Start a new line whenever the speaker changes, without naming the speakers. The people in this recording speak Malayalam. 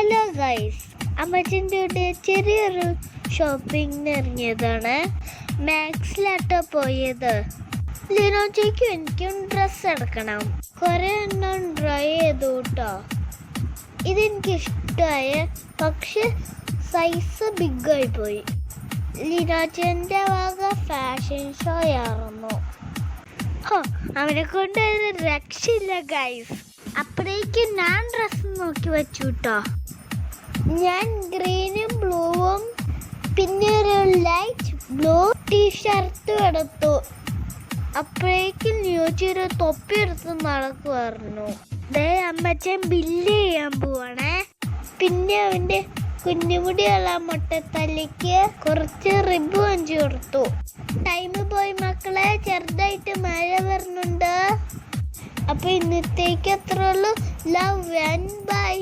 ഹലോ ഗൈസ്, അമ്മച്ചിൻ്റെ കൂടെ ചെറിയൊരു ഷോപ്പിങ്ങിന് ഇറങ്ങിയതാണ്. മാക്സിലാട്ടോ പോയത്. ലിനോച്ചയ്ക്കും എനിക്കും ഡ്രസ്സ് എടുക്കണം. കുറേ എണ്ണം ട്രൈ ചെയ്തു കേട്ടോ. ഇതെനിക്കിഷ്ടമായ, പക്ഷെ സൈസ് ബിഗായി പോയി. ലിനോച്ചൻ്റെ വക ഫാഷൻ ഷോ ആയിരുന്നു. അവനെ കൊണ്ട് രക്ഷയില്ല ഗൈസ്. അപ്പോഴേക്കും ഞാൻ ഡ്രസ്സ് നോക്കി വെച്ചു കേട്ടോ. ഞാൻ ഗ്രീനും ബ്ലൂവും പിന്നെ ഒരു ലൈറ്റ് ബ്ലൂ ടീഷർട്ടും എടുത്തു. അപ്പോഴേക്കും ന്യൂച്ചൊരു തൊപ്പി എടുത്ത് നടക്കുമായിരുന്നു. അമ്മച്ചൻ ബില്ല് ചെയ്യാൻ പോവാണേ. പിന്നെ അവൻ്റെ കുഞ്ഞുമുടിയുള്ള മുട്ടത്തല്ലിക്ക് കുറച്ച് റിബ് വാങ്ങിച്ചു കൊടുത്തു. ടൈം പോയി മക്കളെ, ചെറുതായിട്ട് മഴ വരുന്നുണ്ട്. അപ്പോൾ ഇന്നത്തേക്ക് അത്രയുള്ളൂ. Love and by.